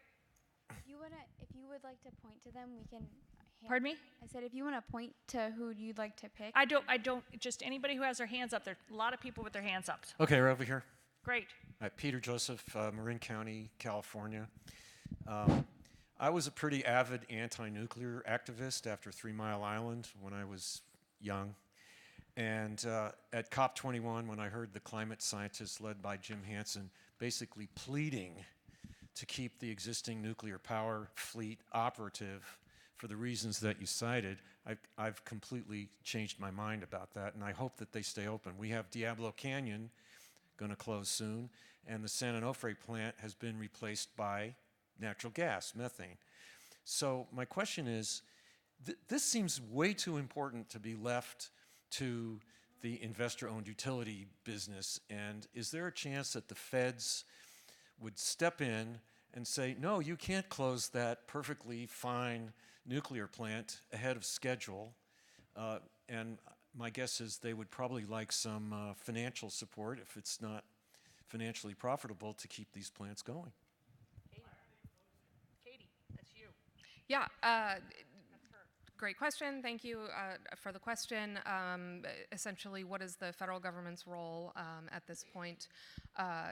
If you would like to point to them, we can. Pardon me? I said if you want to point to who you'd like to pick. I don't, just anybody who has their hands up. There are a lot of people with their hands up. Okay, right over here. Great. Peter Joseph, Marin County, California. I was a pretty avid anti-nuclear activist after 3 Mile Island when I was young. And at COP21, when I heard the climate scientists led by Jim Hansen basically pleading to keep the existing nuclear power fleet operative for the reasons that you cited, I've completely changed my mind about that, and I hope that they stay open. We have Diablo Canyon going to close soon, and the San Onofre plant has been replaced by natural gas, methane. So my question is, this seems way too important to be left to the investor-owned utility business, and is there a chance that the feds would step in and say, no, you can't close that perfectly fine nuclear plant ahead of schedule? And my guess is they would probably like some financial support if it's not financially profitable to keep these plants going. Katie, that's you. Yeah, great question. Thank you for the question. Essentially, what is the federal government's role at this point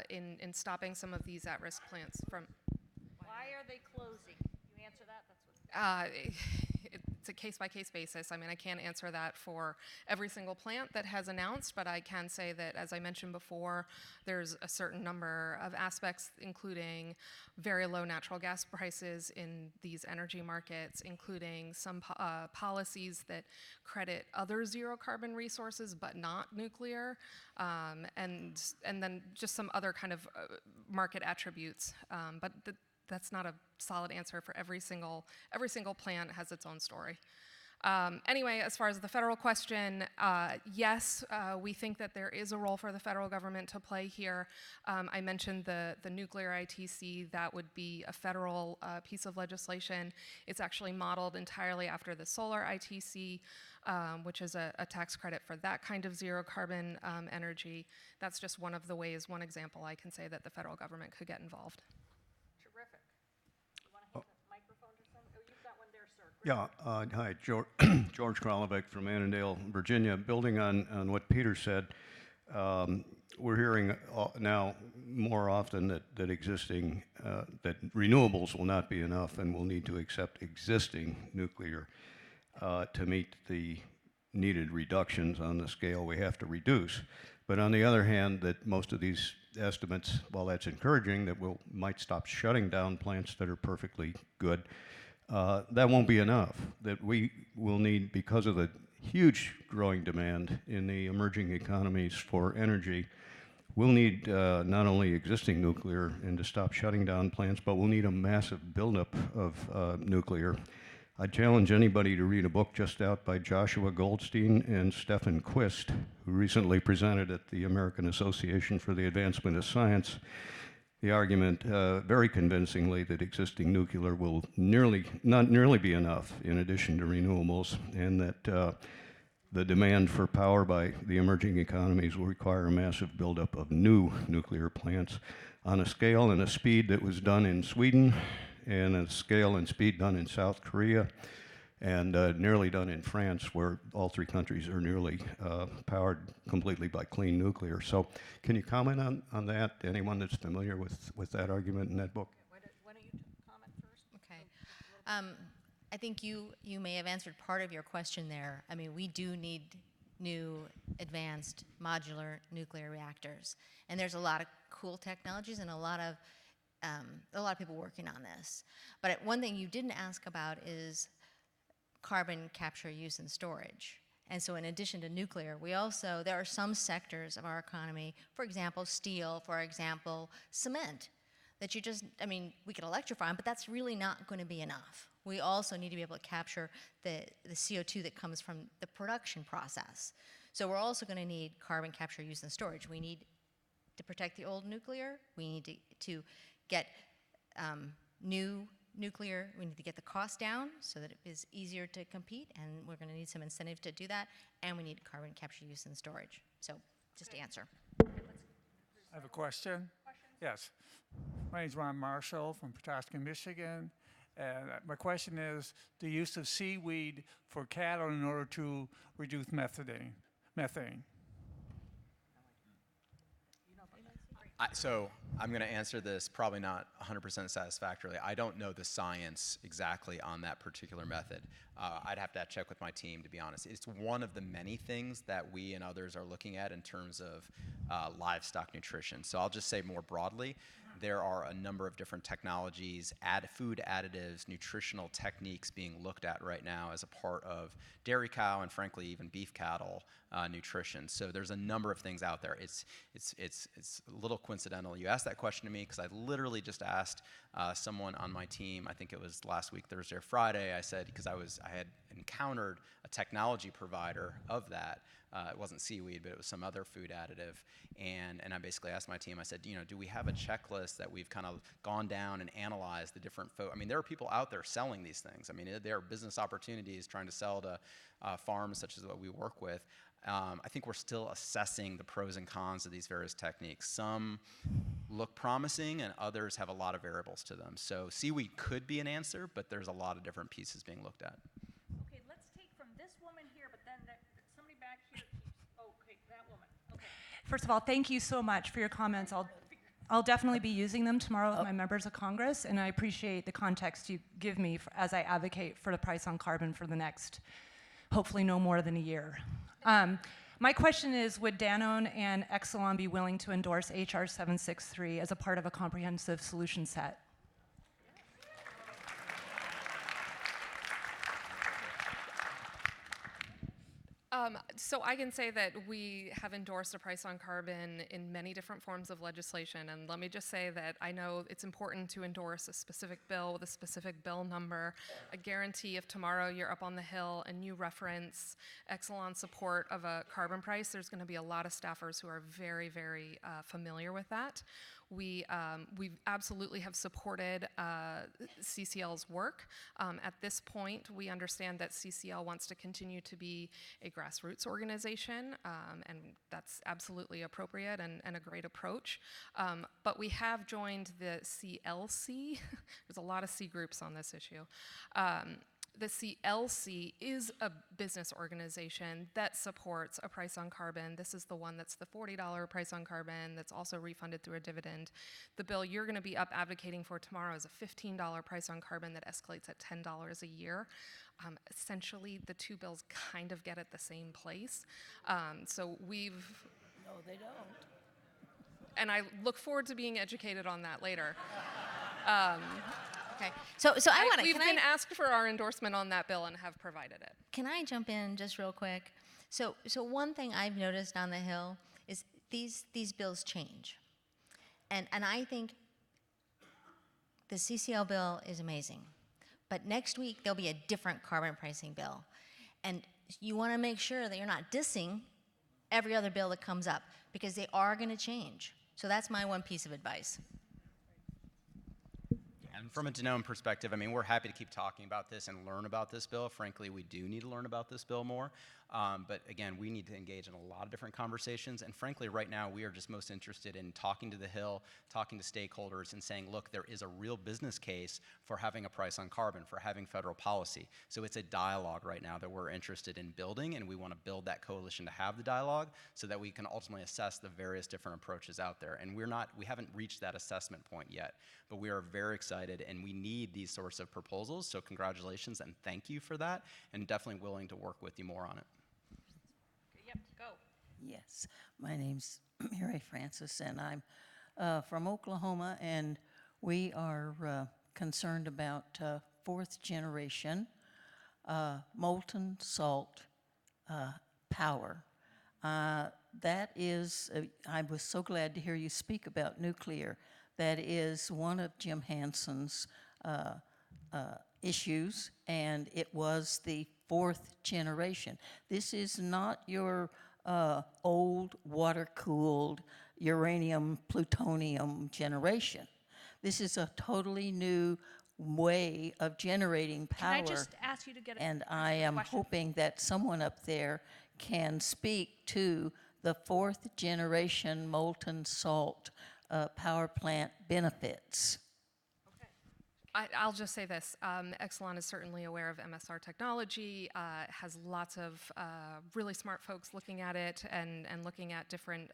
in stopping some of these at-risk plants from? Why are they closing? You answer that? That's what. It's a case-by-case basis. I mean, I can't answer that for every single plant that has announced, but I can say that, as I mentioned before, there's a certain number of aspects, including very low natural gas prices in these energy markets, including some policies that credit other zero-carbon resources but not nuclear, and then just some other kind of market attributes. But that's not a solid answer for every single plant has its own story. Anyway, as far as the federal question, yes, we think that there is a role for the federal government to play here. I mentioned the nuclear ITC. That would be a federal piece of legislation. It's actually modeled entirely after the solar ITC, which is a tax credit for that kind of zero carbon energy. That's just one of the ways, one example I can say that the federal government could get involved. Terrific. You want to hand the microphone to someone? Oh, you've got one there, sir. Great. Yeah, hi, George, George Kralovic from Annandale, Virginia. Building on what Peter said, we're hearing now more often that that renewables will not be enough and we'll need to accept existing nuclear to meet the needed reductions on the scale we have to reduce. But on the other hand, that most of these estimates, while that's encouraging, that we might stop shutting down plants that are perfectly good, that won't be enough. That we will need, because of the huge growing demand in the emerging economies for energy, we'll need not only existing nuclear and to stop shutting down plants, but we'll need a massive buildup of nuclear. I challenge anybody to read a book just out by Joshua Goldstein and Stefan Quist, who recently presented at the American Association for the Advancement of Science the argument very convincingly that existing nuclear will not nearly be enough in addition to renewables, and that the demand for power by the emerging economies will require a massive buildup of new nuclear plants on a scale and a speed that was done in Sweden, and a scale and speed done in South Korea, and nearly done in France, where all three countries are nearly powered completely by clean nuclear. So can you comment on that? Anyone that's familiar with that argument in that book? Why don't you comment first? Okay. I think you may have answered part of your question there. I mean, we do need new advanced modular nuclear reactors. And there's a lot of cool technologies and a lot of people working on this. But one thing you didn't ask about is carbon capture, use, and storage. And so in addition to nuclear, there are some sectors of our economy, for example, steel, for example, cement, that we could electrify them, but that's really not going to be enough. We also need to be able to capture the CO2 that comes from the production process. So we're also going to need carbon capture, use, and storage. We need to protect the old nuclear. We need to get new nuclear. We need to get the cost down so that it is easier to compete, and we're going to need some incentive to do that, and we need carbon capture, use, and storage. So just to answer. I have a question. Yes. My name is Ron Marshall from Petoskey, Michigan. And my question is the use of seaweed for cattle in order to reduce methane. So I'm going to answer this probably not 100% satisfactorily. I don't know the science exactly on that particular method. I'd have to check with my team, to be honest. It's one of the many things that we and others are looking at in terms of livestock nutrition. So I'll just say more broadly, there are a number of different technologies, food additives, nutritional techniques being looked at right now as a part of dairy cow and frankly even beef cattle nutrition. So there's a number of things out there. It's a little coincidental you asked that question to me because I literally just asked someone on my team, I think it was last week, Thursday or Friday, I said, because I had encountered a technology provider of that. It wasn't seaweed, but it was some other food additive. And I basically asked my team, I said, do we have a checklist that we've kind of gone down and analyzed the different there are people out there selling these things. There are business opportunities trying to sell to farms such as what we work with. I think we're still assessing the pros and cons of these various techniques. Some look promising and others have a lot of variables to them. So seaweed could be an answer, but there's a lot of different pieces being looked at. Okay, let's take from this woman here, but then somebody back here. Okay, that woman. Okay. First of all, thank you so much for your comments. I'll definitely be using them tomorrow with my members of Congress, and I appreciate the context you give me as I advocate for the price on carbon for the next, hopefully no more than a year. My question is, would Danone and Exelon be willing to endorse HR 763 as a part of a comprehensive solution set? So I can say that we have endorsed a price on carbon in many different forms of legislation. And let me just say that I know it's important to endorse a specific bill with a specific bill number. I guarantee if tomorrow you're up on the Hill and you reference Exelon's support of a carbon price, there's going to be a lot of staffers who are very, very familiar with that. We absolutely have supported CCL's work. At this point, we understand that CCL wants to continue to be a grassroots organization, and that's absolutely appropriate and a great approach. But we have joined the CLC. There's a lot of C groups on this issue. the CLC is a business organization that supports a price on carbon. This is the one that's the $40 price on carbon that's also refunded through a dividend. The bill you're going to be up advocating for tomorrow is a $15 price on carbon that escalates at $10 a year. Essentially, the two bills kind of get at the same place. So we've... No, they don't. And I look forward to being educated on that later. Okay. So I want to. We've been asked for our endorsement on that bill and have provided it. Can I jump in just real quick? So one thing I've noticed on the Hill is these bills change, and I think the CCL bill is amazing, but next week there'll be a different carbon pricing bill, and you want to make sure that you're not dissing every other bill that comes up because they are going to change. So that's my one piece of advice. And from a Danone perspective, I mean, we're happy to keep talking about this and learn about this bill. Frankly, we do need to learn about this bill more. But again, we need to engage in a lot of different conversations. And frankly, right now, we are just most interested in talking to the Hill, talking to stakeholders, and saying, look, there is a real business case for having a price on carbon, for having federal policy. So it's a dialogue right now that we're interested in building, and we want to build that coalition to have the dialogue so that we can ultimately assess the various different approaches out there. And we haven't reached that assessment point yet, but we are very excited, and we need these sorts of proposals. So congratulations and thank you for that, and definitely willing to work with you more on it. Yep, go. Yes, my name's Mary Francis, and I'm from Oklahoma, and we are concerned about fourth generation molten salt power. That is, I was so glad to hear you speak about nuclear. That is one of Jim Hansen's issues, and it was the fourth generation. This is not your old water-cooled uranium plutonium generation. This is a totally new way of generating power. Can I just ask you to get And I am hoping that someone up there can speak to the fourth generation molten salt power plant benefits. I'll just say this. Exelon is certainly aware of MSR technology, has lots of really smart folks looking at it and looking at different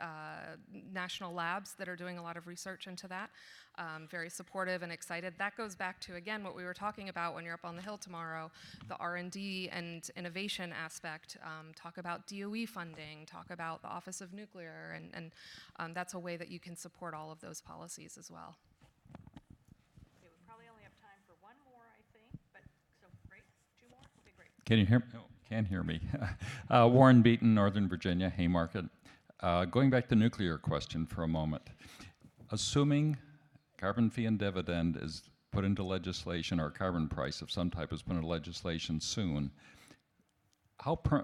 national labs that are doing a lot of research into that. Very supportive and excited. That goes back to, again, what we were talking about when you're up on the Hill tomorrow, the R&D and innovation aspect. Talk about DOE funding, talk about the Office of Nuclear, and that's a way that you can support all of those policies as well. Can you hear me? Oh, can hear me. Warren Beaton, Northern Virginia, Haymarket. Going back to the nuclear question for a moment. Assuming carbon fee and dividend is put into legislation, or carbon price of some type is put into legislation soon,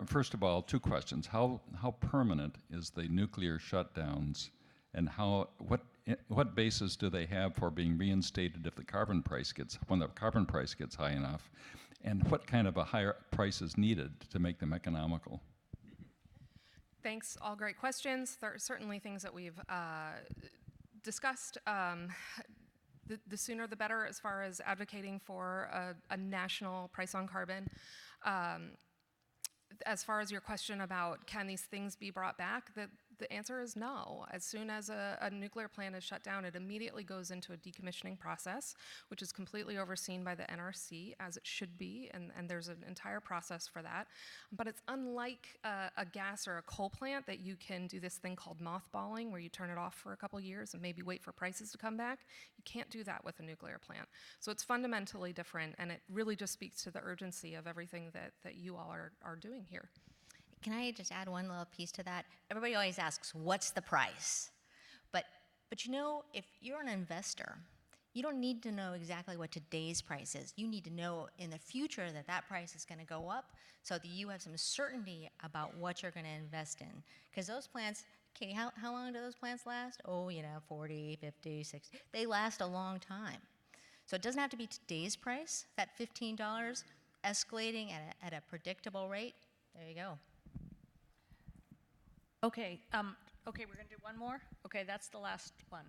first of all, two questions. How permanent is the nuclear shutdowns, and what basis do they have for being reinstated if the carbon price when the carbon price gets high enough? And what kind of a higher price is needed to make them economical? Thanks, all great questions. There are certainly things that we've discussed. The sooner the better as far as advocating for a national price on carbon. As far as your question about can these things be brought back, the answer is no. As soon as a nuclear plant is shut down, it immediately goes into a decommissioning process, which is completely overseen by the NRC, as it should be, and there's an entire process for that. But it's unlike a gas or a coal plant that you can do this thing called mothballing, where you turn it off for a couple years and maybe wait for prices to come back. You can't do that with a nuclear plant. So it's fundamentally different, and it really just speaks to the urgency of everything that you all are doing here. Can I just add one little piece to that? Everybody always asks, what's the price? But you know, if you're an investor, you don't need to know exactly what today's price is. You need to know in the future that price is going to go up so that you have some certainty about what you're going to invest in. Because those plants, Katie, how long do those plants last? Oh, 40, 50, 60. They last a long time. So it doesn't have to be today's price, that $15 escalating at a predictable rate. There you go. Okay, Okay, we're going to do one more? Okay, that's the last one.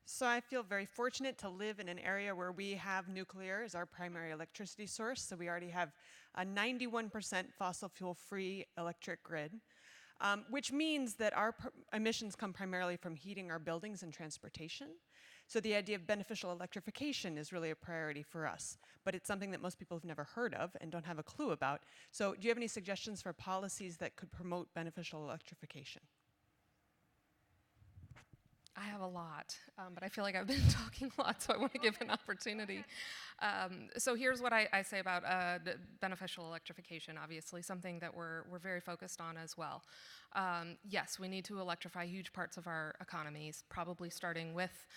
So I feel very fortunate to live in an area where we have nuclear as our primary electricity source. So we already have a 91% fossil fuel-free electric grid, which means that our emissions come primarily from heating our buildings and transportation. So the idea of beneficial electrification is really a priority for us, but it's something that most people have never heard of and don't have a clue about. So do you have any suggestions for policies that could promote beneficial electrification? I have a lot, but I feel like I've been talking a lot, so I want to give an opportunity. So here's what I say about beneficial electrification, obviously, something that we're very focused on as well. Yes, we need to electrify huge parts of our economies, probably starting with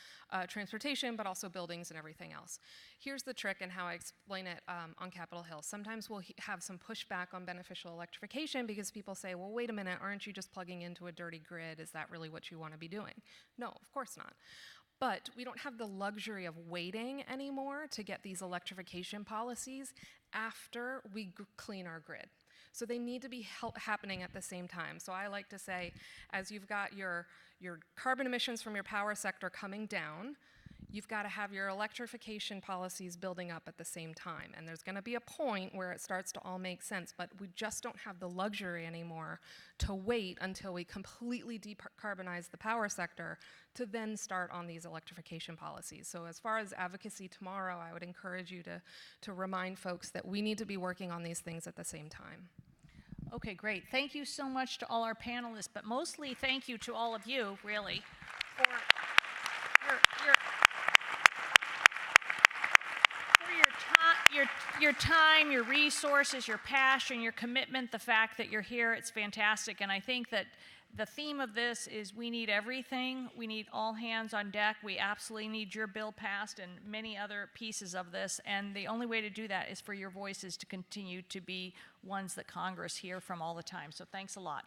transportation, but also buildings and everything else. Here's the trick and how I explain it on Capitol Hill. Sometimes we'll have some pushback on beneficial electrification because people say, well, wait a minute, aren't you just plugging into a dirty grid? Is that really what you want to be doing? No, of course not. But we don't have the luxury of waiting anymore to get these electrification policies after we clean our grid. So they need to be happening at the same time. So I like to say, as you've got your carbon emissions from your power sector coming down, you've got to have your electrification policies building up at the same time. And there's going to be a point where it starts to all make sense, but we just don't have the luxury anymore to wait until we completely decarbonize the power sector to then start on these electrification policies. So as far as advocacy tomorrow, I would encourage you to remind folks that we need to be working on these things at the same time. Okay, great. Thank you so much to all our panelists, but mostly thank you to all of you, really, for your time, your resources, your passion, your commitment, the fact that you're here. It's fantastic. And I think that the theme of this is we need everything. We need all hands on deck. We absolutely need your bill passed and many other pieces of this. And the only way to do that is for your voices to continue to be ones that Congress hear from all the time. So thanks a lot.